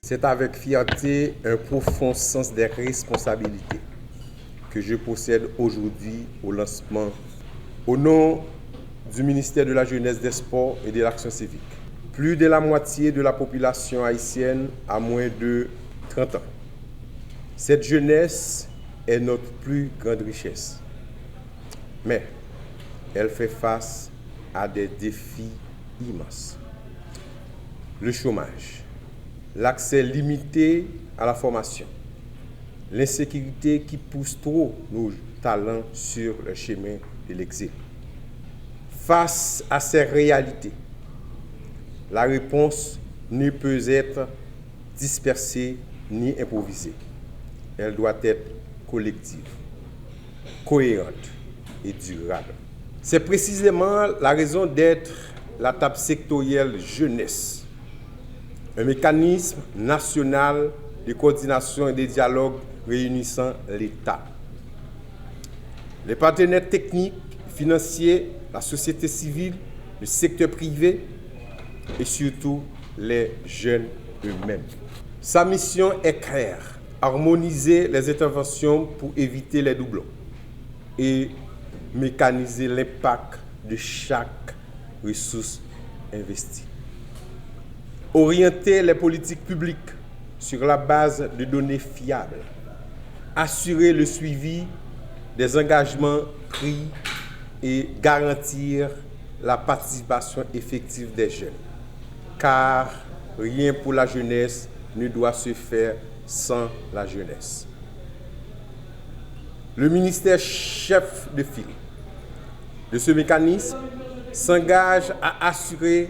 C'est avec fierté un profond sens des responsabilités que je possède aujourd'hui au lancement, au nom du ministère de la Jeunesse, des Sports et de l'Action civique. Plus de la moitié de la population haïtienne a moins de 30 ans. Cette jeunesse est notre plus grande richesse. Mais elle fait face à des défis immenses. Le chômage, l'accès limité à la formation, l'insécurité qui pousse trop nos talents sur le chemin de l'exil. Face à ces réalités, la réponse ne peut être dispersée ni improvisée. Elle doit être collective, cohérente et durable. C'est précisément la raison d'être la table sectorielle jeunesse, un mécanisme national de coordination et de dialogue réunissant l'État, les partenaires techniques, financiers, la société civile, le secteur privé et surtout les jeunes eux-mêmes. Sa mission est claire, harmoniser les interventions pour éviter les doublons et mécaniser l'impact de chaque ressource investie. Orienter les politiques publiques sur la base de données fiables, assurer le suivi des engagements pris et garantir la participation effective des jeunes. Car rien pour la jeunesse ne doit se faire sans la jeunesse. Le ministère chef de file de ce mécanisme s'engage à assurer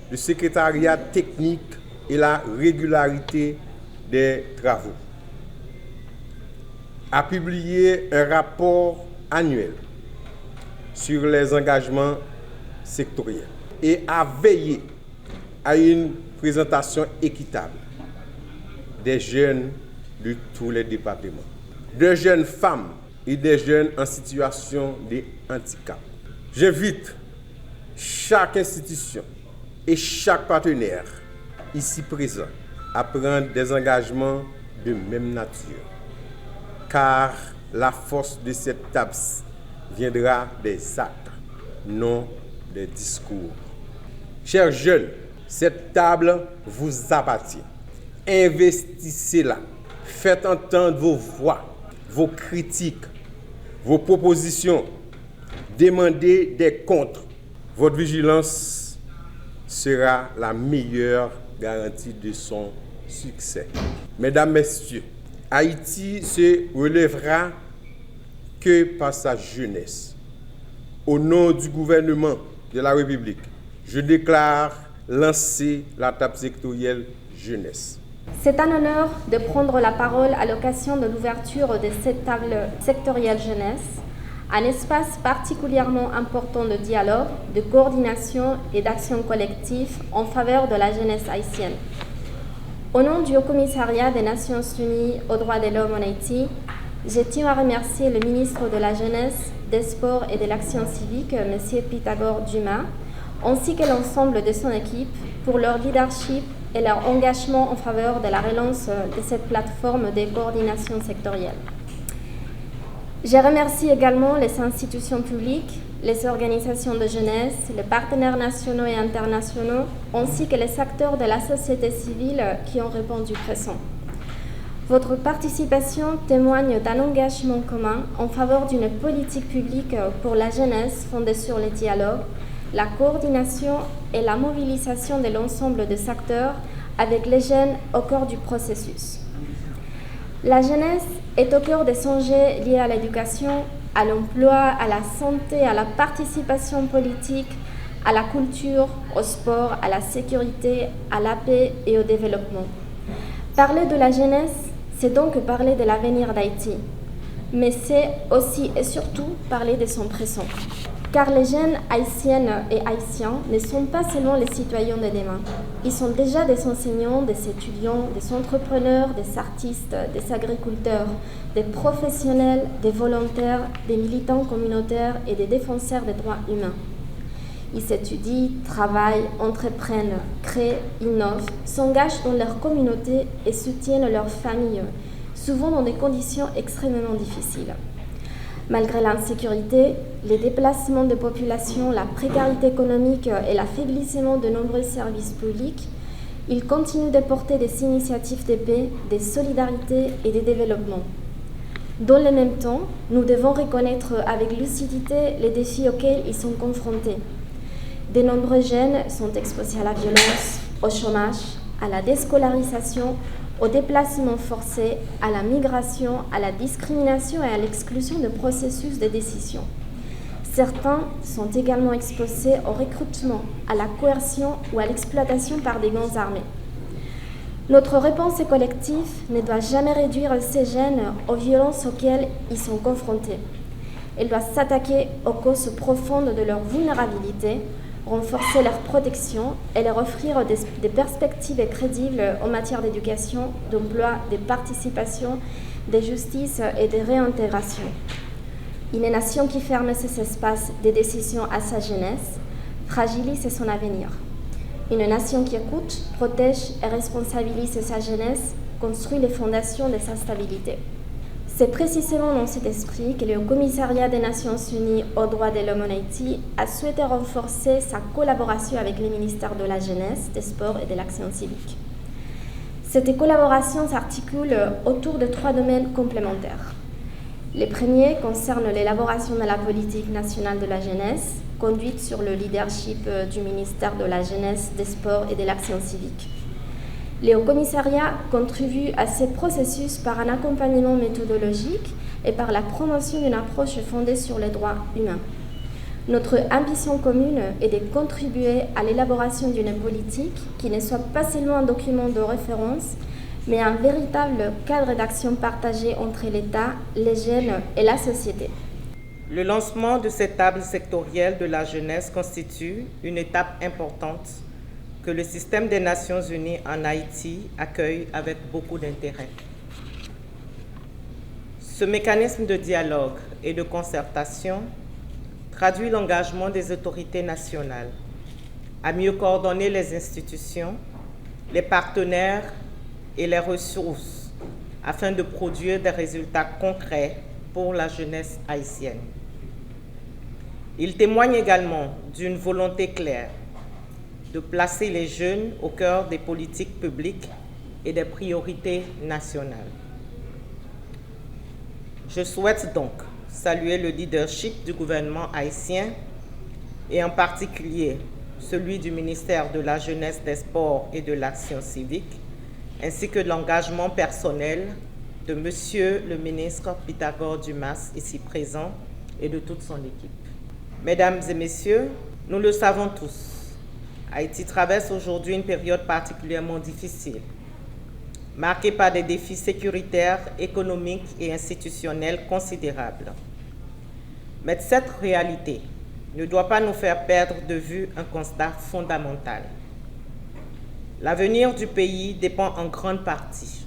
le secrétariat technique et la régularité des travaux, à publier un rapport annuel sur les engagements sectoriels et à veiller à une présentation équitable des jeunes de tous les départements, de jeunes femmes et des jeunes en situation de handicap. J'invite chaque institution et chaque partenaire ici présent à prendre des engagements de même nature, car la force de cette table viendra des actes, non des discours. Chers jeunes, cette table vous appartient. Investissez-la. Faites entendre vos voix, vos critiques, vos propositions. Demandez des comptes. Votre vigilance sera la meilleure garantie de son succès. Mesdames, Messieurs, Haïti se relèvera que par sa jeunesse. Au nom du gouvernement de la République, je déclare lancer la table sectorielle jeunesse. C'est un honneur de prendre la parole à l'occasion de l'ouverture de cette table sectorielle jeunesse, un espace particulièrement important de dialogue, de coordination et d'action collective en faveur de la jeunesse haïtienne. Au nom du Haut-Commissariat des Nations Unies aux droits de l'homme en Haïti, je tiens à remercier le ministre de la Jeunesse, des Sports et de l'Action civique, M. Pythagore Dumas, ainsi que l'ensemble de son équipe pour leur leadership et leur engagement en faveur de la relance de cette plateforme de coordination sectorielle. Je remercie également les institutions publiques, les organisations de jeunesse, les partenaires nationaux et internationaux, ainsi que les acteurs de la société civile qui ont répondu présent. Votre participation témoigne d'un engagement commun en faveur d'une politique publique pour la jeunesse fondée sur le dialogue, la coordination et la mobilisation de l'ensemble des acteurs avec les jeunes au cœur du processus. La jeunesse est au cœur des enjeux liés à l'éducation, à l'emploi, à la santé, à la participation politique, à la culture, au sport, à la sécurité, à la paix et au développement. Parler de la jeunesse, c'est donc parler de l'avenir d'Haïti, mais c'est aussi et surtout parler de son présent. Car les jeunes haïtiennes et haïtiens ne sont pas seulement les citoyens de demain. Ils sont déjà des enseignants, des étudiants, des entrepreneurs, des artistes, des agriculteurs, des professionnels, des volontaires, des militants communautaires et des défenseurs des droits humains. Ils s'étudient, travaillent, entreprennent, créent, innovent, s'engagent dans leur communauté et soutiennent leurs familles, souvent dans des conditions extrêmement difficiles. Malgré l'insécurité, les déplacements de population, la précarité économique et l'affaiblissement de nombreux services publics, ils continuent de porter des initiatives de paix, de solidarité et de développement. Dans le même temps, nous devons reconnaître avec lucidité les défis auxquels ils sont confrontés. De nombreux jeunes sont exposés à la violence, au chômage, à la déscolarisation, au déplacement forcé, à la migration, à la discrimination et à l'exclusion de processus de décision. Certains sont également exposés au recrutement, à la coercion ou à l'exploitation par des gangs armés. Notre réponse collective ne doit jamais réduire ces jeunes aux violences auxquelles ils sont confrontés. Elle doit s'attaquer aux causes profondes de leur vulnérabilité, renforcer leur protection et leur offrir des perspectives crédibles en matière d'éducation, d'emploi, de participation, de justice et de réintégration. Une nation qui ferme ses espaces de décision à sa jeunesse fragilise son avenir. Une nation qui écoute, protège et responsabilise sa jeunesse construit les fondations de sa stabilité. C'est précisément dans cet esprit que le Commissariat des Nations Unies aux droits de l'homme en Haïti a souhaité renforcer sa collaboration avec le ministère de la Jeunesse, des Sports et de l'Action civique. Cette collaboration s'articule autour de 3 domaines complémentaires. Le premier concerne l'élaboration de la politique nationale de la jeunesse, conduite sur le leadership du ministère de la Jeunesse, des Sports et de l'Action civique. Le Haut-Commissariat contribue à ce processus par un accompagnement méthodologique et par la promotion d'une approche fondée sur les droits humains. Notre ambition commune est de contribuer à l'élaboration d'une politique qui ne soit pas seulement un document de référence, mais un véritable cadre d'action partagé entre l'État, les jeunes et la société. Le lancement de cette table sectorielle de la jeunesse constitue une étape importante que le système des Nations Unies en Haïti accueille avec beaucoup d'intérêt. Ce mécanisme de dialogue et de concertation traduit l'engagement des autorités nationales à mieux coordonner les institutions, les partenaires et les ressources afin de produire des résultats concrets pour la jeunesse haïtienne. Il témoigne également d'une volonté claire de placer les jeunes au cœur des politiques publiques et des priorités nationales. Je souhaite donc saluer le leadership du gouvernement haïtien et en particulier celui du ministère de la Jeunesse, des Sports et de l'Action civique, ainsi que l'engagement personnel de Monsieur le ministre Pythagore Dumas, ici présent, et de toute son équipe. Mesdames et messieurs, nous le savons tous, Haïti traverse aujourd'hui une période particulièrement difficile, marquée par des défis sécuritaires, économiques et institutionnels considérables. Mais cette réalité ne doit pas nous faire perdre de vue un constat fondamental. L'avenir du pays dépend en grande partie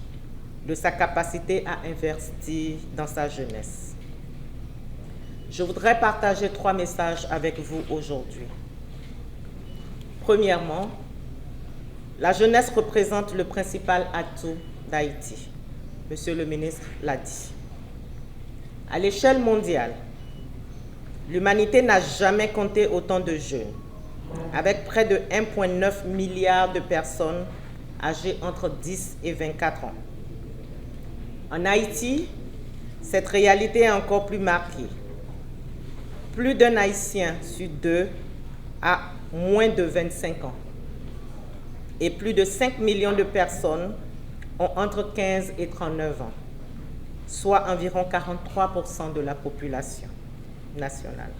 de sa capacité à investir dans sa jeunesse. Je voudrais partager 3 messages avec vous aujourd'hui. Premièrement, la jeunesse représente le principal atout d'Haïti. Monsieur le ministre l'a dit. À l'échelle mondiale, l'humanité n'a jamais compté autant de jeunes, avec près de 1,9 milliard de personnes âgées entre 10 et 24 ans. En Haïti, cette réalité est encore plus marquée. Plus d'un Haïtien sur 2 a moins de 25 ans. Et plus de 5 millions de personnes ont entre 15 et 39 ans, soit environ 43% de la population nationale.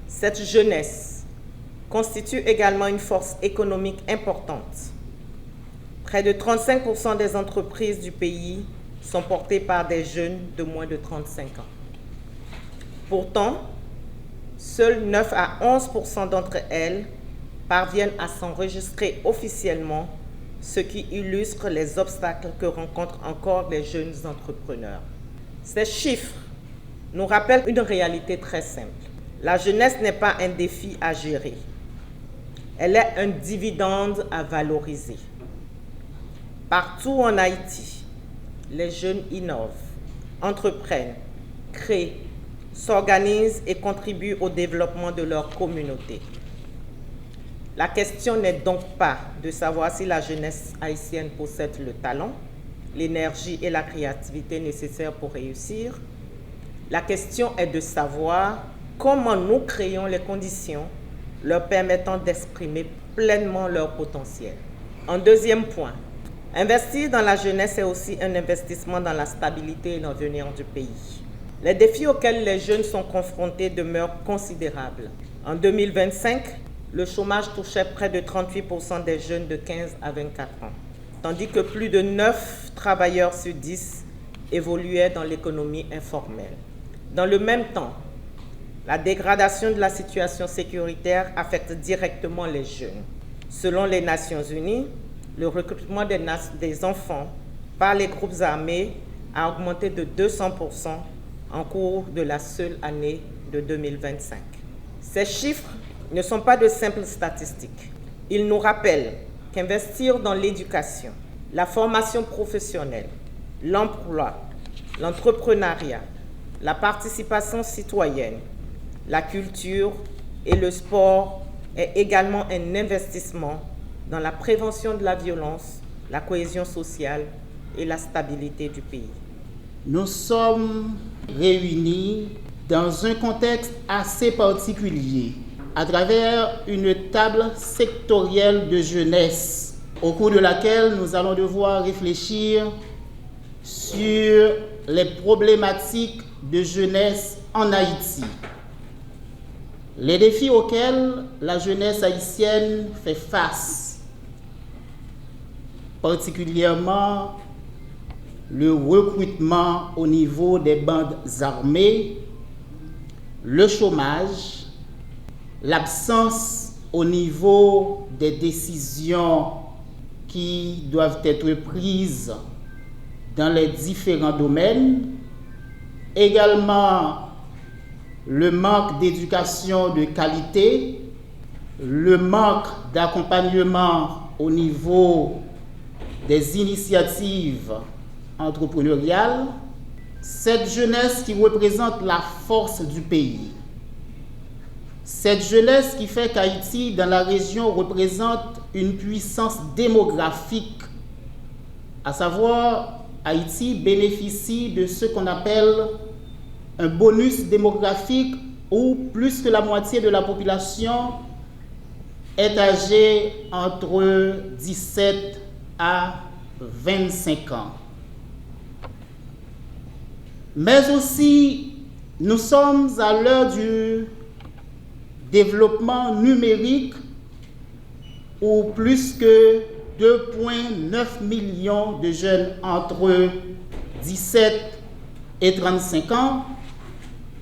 Cette jeunesse constitue également une force économique importante. Près de 35% des entreprises du pays sont portées par des jeunes de moins de 35 ans. Pourtant, seuls 9 à 11% d'entre elles parviennent à s'enregistrer officiellement, ce qui illustre les obstacles que rencontrent encore les jeunes entrepreneurs. Ces chiffres nous rappellent une réalité très simple. La jeunesse n'est pas un défi à gérer. Elle est un dividende à valoriser. Partout en Haïti, les jeunes innovent, entreprennent, créent, s'organisent et contribuent au développement de leur communauté. La question n'est donc pas de savoir si la jeunesse haïtienne possède le talent, l'énergie et la créativité nécessaires pour réussir. La question est de savoir comment nous créons les conditions leur permettant d'exprimer pleinement leur potentiel. En deuxième point, investir dans la jeunesse est aussi un investissement dans la stabilité et l'avenir du pays. Les défis auxquels les jeunes sont confrontés demeurent considérables. En 2025, le chômage touchait près de 38% des jeunes de 15 à 24 ans, tandis que plus de 9 travailleurs sur 10 évoluaient dans l'économie informelle. Dans le même temps, la dégradation de la situation sécuritaire affecte directement les jeunes. Selon les Nations Unies, le recrutement des enfants par les groupes armés a augmenté de 200% en cours de la seule année de 2025. Ces chiffres ne sont pas de simples statistiques. Ils nous rappellent qu'investir dans l'éducation, la formation professionnelle, l'emploi, l'entrepreneuriat, la participation citoyenne, la culture et le sport est également un investissement dans la prévention de la violence, la cohésion sociale et la stabilité du pays. Nous sommes réunis dans un contexte assez particulier, à travers une table sectorielle de jeunesse, au cours de laquelle nous allons devoir réfléchir sur les problématiques de jeunesse en Haïti. Les défis auxquels la jeunesse haïtienne fait face, particulièrement le recrutement au niveau des bandes armées, le chômage, l'absence au niveau des décisions qui doivent être prises dans les différents domaines, également le manque d'éducation de qualité, le manque d'accompagnement au niveau des initiatives entrepreneuriales, cette jeunesse qui représente la force du pays, cette jeunesse qui fait qu'Haïti, dans la région, représente une puissance démographique, à savoir Haïti bénéficie de ce qu'on appelle un bonus démographique où plus que la moitié de la population est âgée entre 17 à 25 ans. Mais aussi, nous sommes à l'heure du développement numérique où plus que 2,9 millions de jeunes entre 17 et 35 ans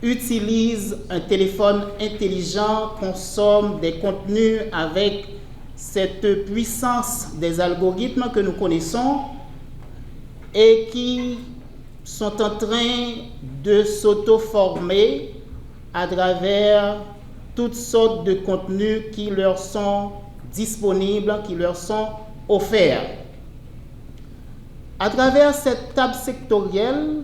utilisent un téléphone intelligent, consomment des contenus avec cette puissance des algorithmes que nous connaissons et qui sont en train de s'auto-former à travers toutes sortes de contenus qui leur sont disponibles, qui leur sont offerts. À travers cette table sectorielle,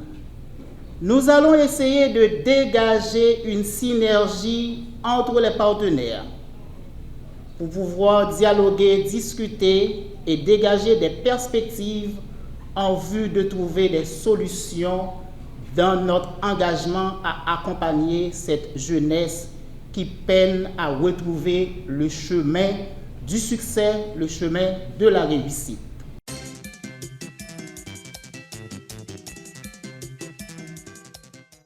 nous allons essayer de dégager une synergie entre les partenaires pour pouvoir dialoguer, discuter et dégager des perspectives en vue de trouver des solutions dans notre engagement à accompagner cette jeunesse qui peine à retrouver le chemin du succès, le chemin de la réussite.